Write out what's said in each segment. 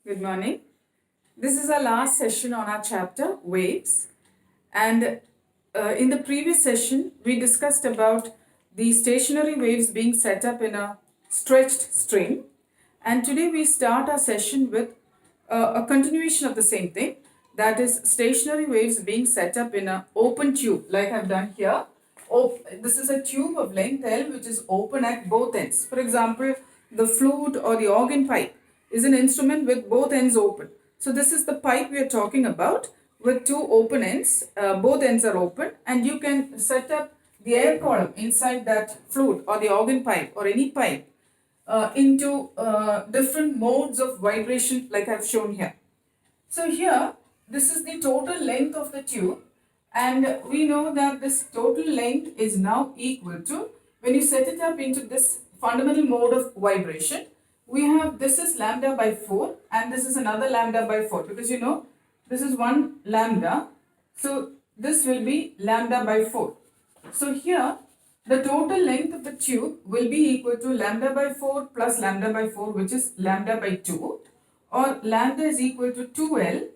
Good morning. This is our last session on our chapter waves. And in the previous session, we discussed about the stationary waves being set up in a stretched string. And today we start our session with a continuation of the same thing. That is stationary waves being set up in an open tube, like I've done here. This is a tube of length L which is open at both ends. For example, the flute or the organ pipe is an instrument with both ends open. So this is the pipe we are talking about with two open ends. Both ends are open, and you can set up the air column inside that flute or the organ pipe or any pipe into different modes of vibration like I've shown here. So here, this is the total length of the tube, and we know that this total length is now equal to, when you set it up into this fundamental mode of vibration, we have this is lambda by 4 and this is another lambda by 4, because you know this is one lambda, so this will be lambda by 4. So here the total length of the tube will be equal to lambda by 4 plus lambda by 4, which is lambda by 2, or lambda is equal to 2L,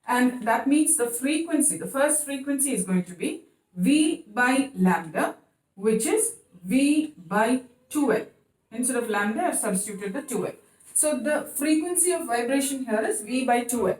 and that means the frequency, the first frequency is going to be V by lambda, which is V by 2L. Instead of lambda, I have substituted the 2L. So the frequency of vibration here is V by 2L.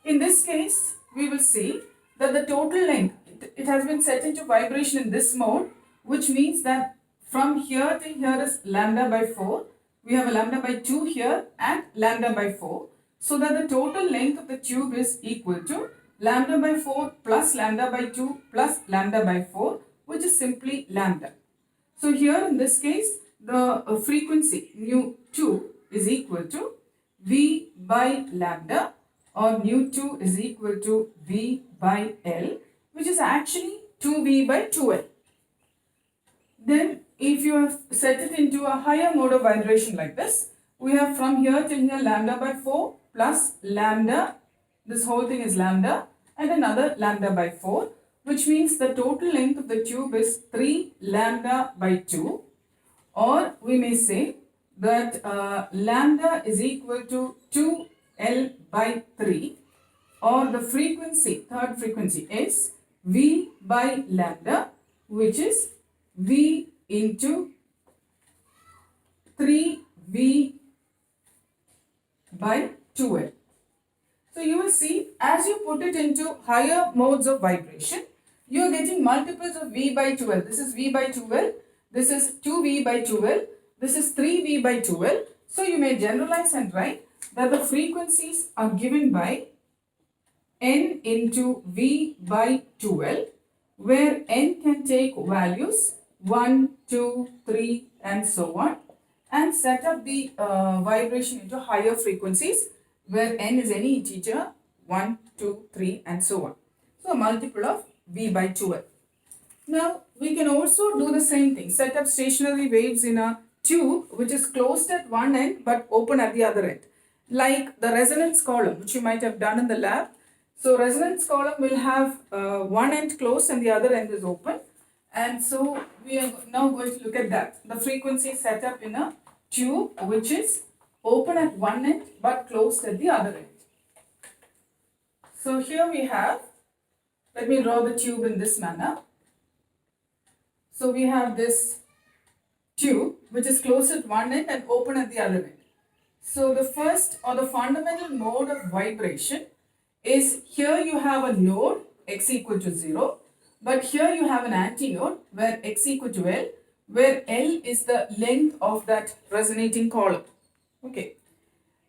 In this case, we will see that the total length, it has been set into vibration in this mode, which means that from here to here is lambda by 4. We have a lambda by 2 here and lambda by 4. So that the total length of the tube is equal to lambda by 4 plus lambda by 2 plus lambda by 4, which is simply lambda. So here in this case, the frequency nu2 is equal to V by lambda, or nu2 is equal to V by L, which is actually 2V by 2L. Then if you have set it into a higher mode of vibration like this, we have from here till here lambda by 4 plus lambda, this whole thing is lambda, and another lambda by 4, which means the total length of the tube is 3 lambda by 2, or we may say that lambda is equal to 2L by 3, or the frequency, third frequency is V by lambda, which is V into 3V by 2L. So you will see, as you put it into higher modes of vibration, you are getting multiples of V by 2L. This is V by 2L, this is 2V by 2L, this is 3V by 2L. So you may generalize and write that the frequencies are given by N into V by 2L, where N can take values 1, 2, 3 and so on, and set up the vibration into higher frequencies where N is any integer, 1, 2, 3 and so on. So a multiple of V by 2L. Now we can also do the same thing, set up stationary waves in a tube which is closed at one end but open at the other end, like the resonance column which you might have done in the lab. So resonance column will have one end closed and the other end is open. And so we are now going to look at that. The frequency is set up in a tube which is open at one end but closed at the other end. So here we have, let me draw the tube in this manner. So we have this tube which is closed at one end and open at the other end. So the first, or the fundamental mode of vibration, is here you have a node x equal to 0, but here you have an antinode where x equal to L, where L is the length of that resonating column. Okay.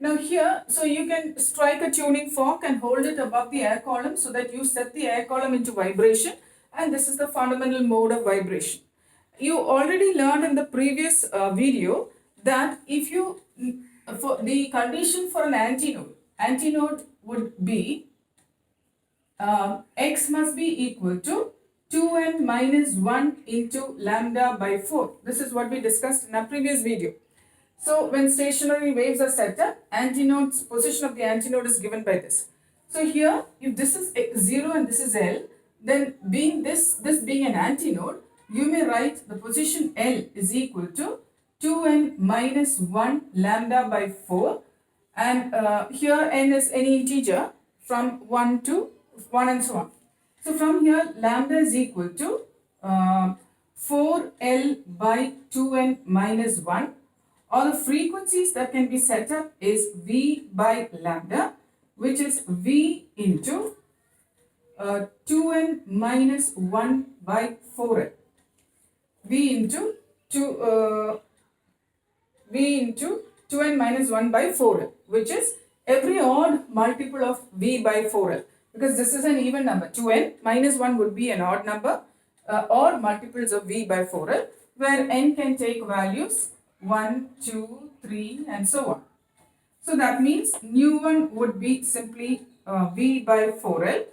Now here, so you can strike a tuning fork and hold it above the air column so that you set the air column into vibration, and this is the fundamental mode of vibration. You already learned in the previous video that if you, for the condition for an antinode would be x must be equal to 2n minus 1 into lambda by 4. This is what we discussed in our previous video. So when stationary waves are set up, antinode's position of the antinode is given by this. So here, if this is 0 and this is L, then being this being an antinode, you may write the position L is equal to 2n minus 1 lambda by 4, And here n is any integer from 1 to 1 and so on. So from here lambda is equal to 4L by 2n minus 1, or the frequencies that can be set up is V by lambda, which is V into 2n minus 1 by 4L. V into 2n minus 1 by 4L, which is every odd multiple of V by 4L, because this is an even number. 2n minus 1 would be an odd number, odd multiples of V by 4L, where n can take values 1, 2, 3 and so on. So that means new one would be simply V by 4L,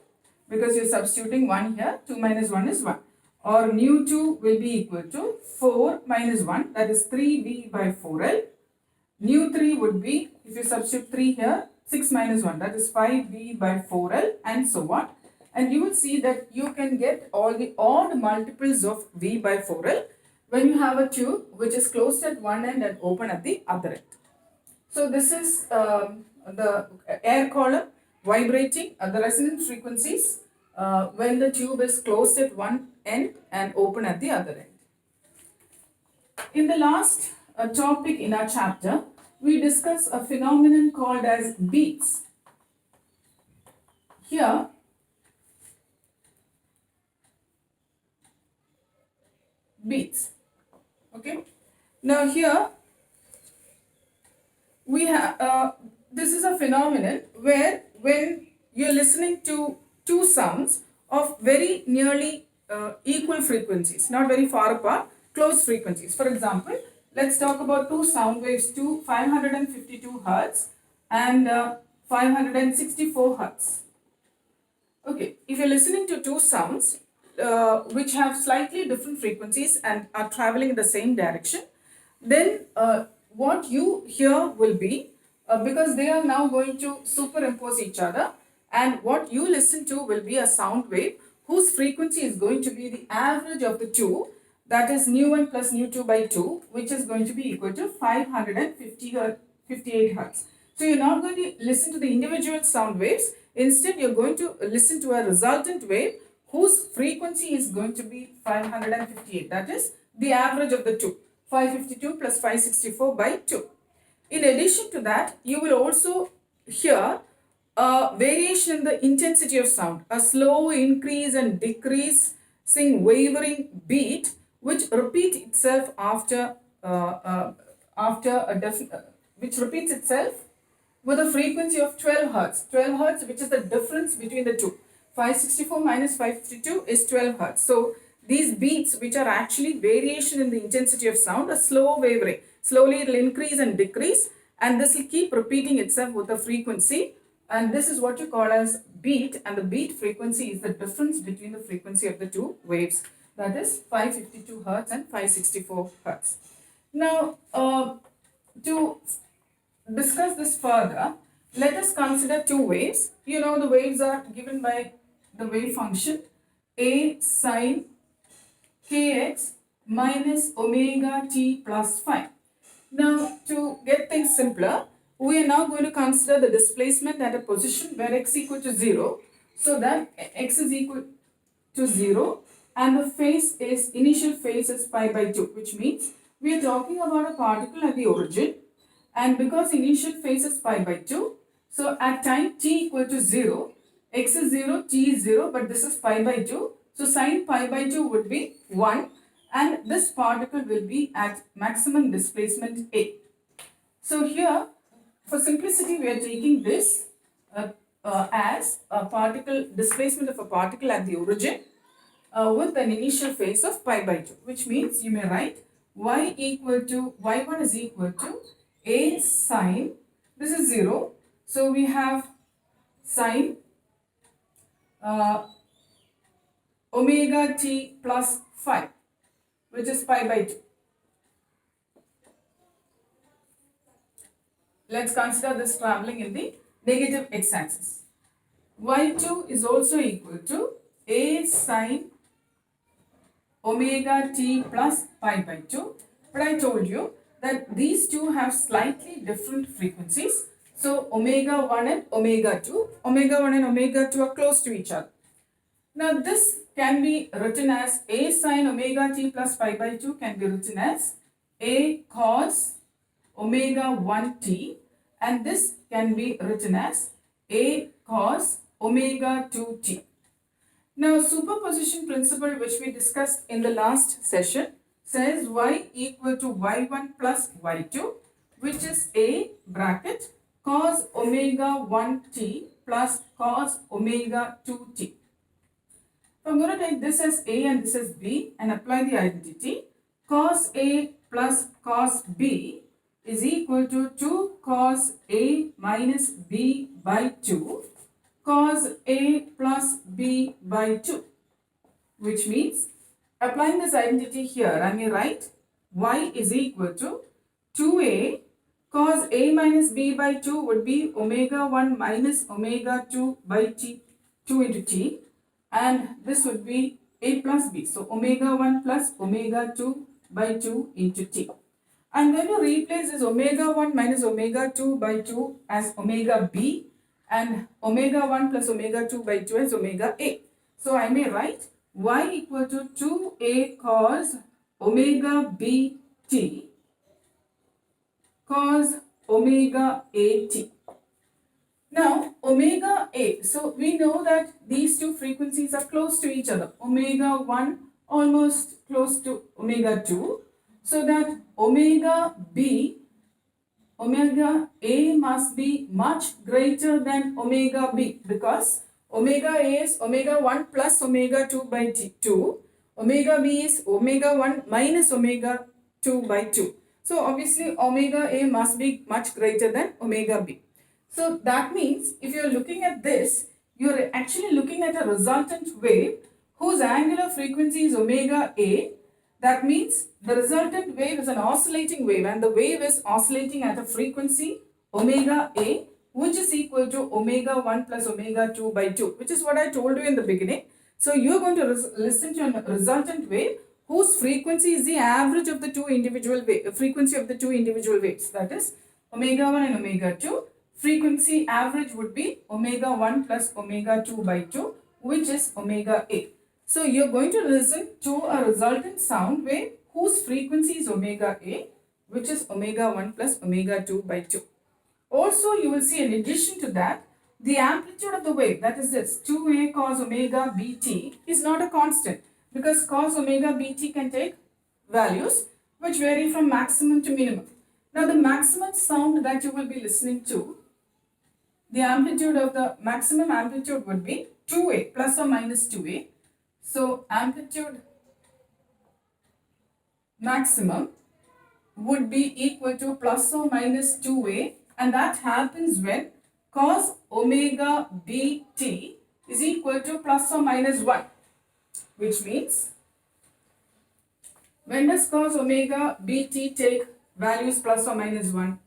because you're substituting 1 here, 2 minus 1 is 1. Or new 2 will be equal to 4 minus 1, that is 3V by 4L. New 3 would be, if you substitute 3 here, 6 minus 1, that is 5V by 4L and so on. And you will see that you can get all the odd multiples of V by 4L when you have a tube which is closed at one end and open at the other end. So this is the air column vibrating at the resonance frequencies when the tube is closed at one end and open at the other end. In the last topic in our chapter, we discuss a phenomenon called as beats. Here, beats. Okay. Now here, we have this is a phenomenon where when you're listening to two sounds of very nearly equal frequencies, not very far apart, close frequencies. For example, let's talk about two sound waves, 552 hertz and 564 hertz. Okay, if you're listening to two sounds which have slightly different frequencies and are traveling in the same direction, then what you hear will be, because they are now going to superimpose each other, and what you listen to will be a sound wave whose frequency is going to be the average of the two, that is nu1 plus nu2 by 2, which is going to be equal to 558 hertz. So you're not going to listen to the individual sound waves. Instead, you're going to listen to a resultant wave whose frequency is going to be 558. That is the average of the two. 552 plus 564 by 2. In addition to that, you will also hear a variation in the intensity of sound, a slow increase and decreasing wavering beat, which repeats itself which repeats itself with a frequency of 12 hertz. 12 hertz, which is the difference between the two. 564 minus 552 is 12 hertz. So these beats, which are actually variation in the intensity of sound, are slow wavering. Slowly it will increase and decrease, and this will keep repeating itself with a frequency, and this is what you call as beat, and the beat frequency is the difference between the frequency of the two waves, that is 552 hertz and 564 hertz. Now, to discuss this further, let us consider two waves. You know, the waves are given by the wave function A sine kx minus omega t plus phi. Now, to get things simpler, we are now going to consider the displacement at a position where x equal to 0. So that x is equal to 0 and the phase is, initial phase is pi by 2, which means we are talking about a particle at the origin, and because initial phase is pi by 2, so at time t equal to 0, x is 0, t is 0, but this is pi by 2. So sine pi by 2 would be 1, and this particle will be at maximum displacement A. So here, for simplicity, we are taking this as a particle, displacement of a particle at the origin with an initial phase of pi by 2, which means you may write y1 is equal to A sine, this is 0, so we have sine omega t plus phi, which is pi by 2. Let's consider this traveling in the negative x-axis. Y2 is also equal to A sine omega t plus pi by 2. But I told you that these two have slightly different frequencies. So omega 1 and omega 2. Omega 1 and omega 2 are close to each other. Now this can be written as a sine omega t plus pi by 2 can be written as a cos omega 1 t, and this can be written as a cos omega 2 t. Now superposition principle, which we discussed in the last session, says y equal to y1 plus y2, which is a bracket cos omega 1 t plus cos omega 2 t. So I'm going to take this as a and this as b and apply the identity. Cos a plus cos b is equal to 2 cos a minus b by 2 cos a plus b by 2, which means applying this identity here, I may write y is equal to 2a cos a minus b by 2 would be omega 1 minus omega 2 by t, 2 into t, and this would be a plus b. So omega 1 plus omega 2 by 2 into t. I'm going to replace this omega 1 minus omega 2 by 2 as omega b and omega 1 plus omega 2 by 2 as omega a. So I may write y equal to 2a cos omega b t cos omega a t. Now omega a, so we know that these two frequencies are close to each other. Omega 1 almost close to omega 2. So that omega b, omega a must be much greater than omega b, because omega a is omega 1 plus omega 2 by 2. Omega b is omega 1 minus omega 2 by 2. So obviously omega a must be much greater than omega b. So that means if you are looking at this, you are actually looking at a resultant wave whose angular frequency is omega a. That means the resultant wave is an oscillating wave, and the wave is oscillating at a frequency omega a, which is equal to omega 1 plus omega 2 by 2, which is what I told you in the beginning. So you are going to listen to a resultant wave whose frequency is the average of the two individual frequency of the two individual waves, that is omega 1 and omega 2. Frequency average would be omega 1 plus omega 2 by 2, which is omega a. So you're going to listen to a resultant sound wave whose frequency is omega a, which is omega 1 plus omega 2 by 2. Also, you will see in addition to that, the amplitude of the wave, that is this 2a cos omega bt, is not a constant, because cos omega bt can take values which vary from maximum to minimum. Now the maximum sound that you will be listening to, the amplitude of the maximum amplitude would be 2a plus or minus 2a. So amplitude maximum would be equal to plus or minus 2a, and that happens when cos omega bt is equal to plus or minus 1, which means when does cos omega bt take values plus or minus 1?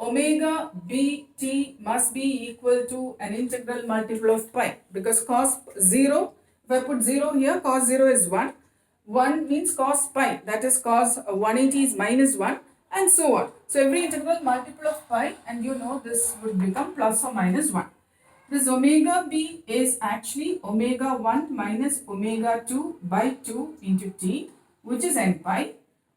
Omega bt must be equal to an integral multiple of pi, because cos 0, if I put 0 here, cos 0 is 1. 1 means cos pi, that is cos 180 is minus 1, and so on. So every integral multiple of pi, and you know this would become plus or minus 1. This omega b is actually omega 1 minus omega 2 by 2 into t, which is n pi.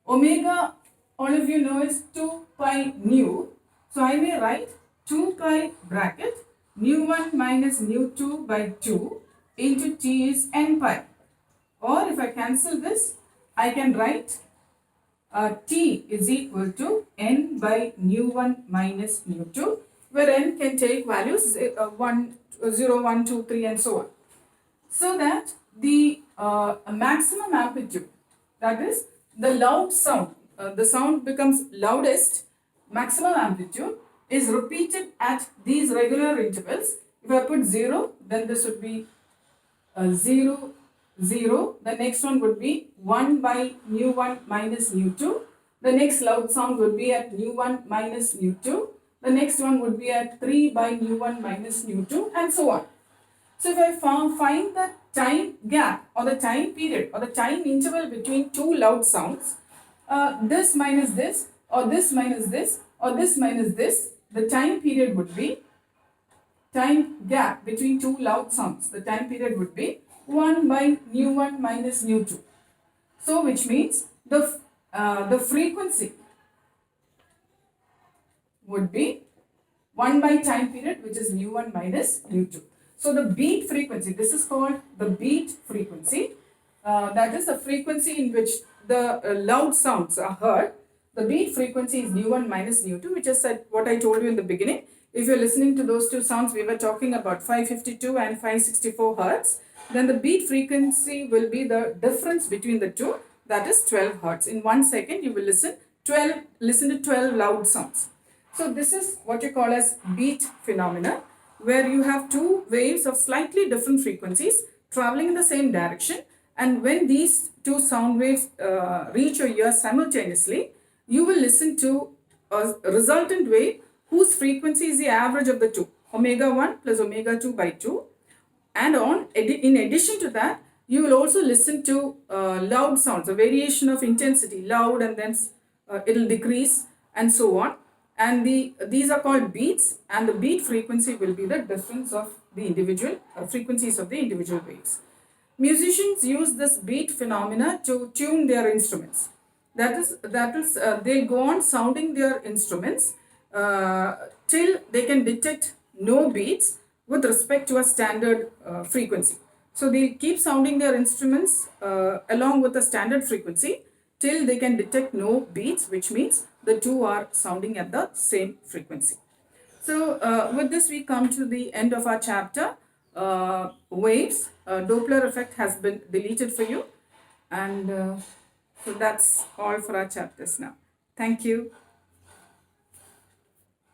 Omega, all of you know, is 2 pi nu. So I may write 2 pi bracket nu 1 minus nu 2 by 2 into t is n pi. Or if I cancel this, I can write t is equal to n by nu 1 minus nu 2, where n can take values 1, 0, 1, 2, 3 and so on. So that the maximum amplitude, that is the loud sound, the sound becomes loudest, maximum amplitude is repeated at these regular intervals. If I put 0, then this would be 0, 0. The next one would be 1 by nu 1 minus nu 2. The next loud sound would be at nu 1 minus nu 2. The next one would be at 3 by nu 1 minus nu 2 and so on. So if I find the time gap or the time period or the time interval between two loud sounds, this minus this or this minus this or this minus this, the time period would be, time gap between two loud sounds, the time period would be 1 by nu1 minus nu2. So which means the frequency would be 1 by time period, which is nu1 minus nu2. So the beat frequency, this is called the beat frequency. That is the frequency in which the loud sounds are heard. The beat frequency is nu1 minus nu2, which is what I told you in the beginning. If you're listening to those two sounds, we were talking about 552 and 564 hertz. Then the beat frequency will be the difference between the two, that is 12 hertz. In 1 second, you will listen to 12 loud sounds. So this is what you call as beat phenomena, where you have two waves of slightly different frequencies traveling in the same direction, and when these two sound waves reach your ear simultaneously, you will listen to a resultant wave whose frequency is the average of the two, omega 1 plus omega 2 by 2. And in addition to that, you will also listen to loud sounds, a variation of intensity, loud, and then it will decrease and so on. And these are called beats, and the beat frequency will be the difference of the individual frequencies of the individual waves. Musicians use this beat phenomena to tune their instruments. That is, they go on sounding their instruments till they can detect no beats with respect to a standard frequency. So they keep sounding their instruments along with a standard frequency till they can detect no beats, which means the two are sounding at the same frequency. So with this we come to the end of our chapter, waves. Doppler effect has been deleted for you, and so that's all for our chapters now. Thank you.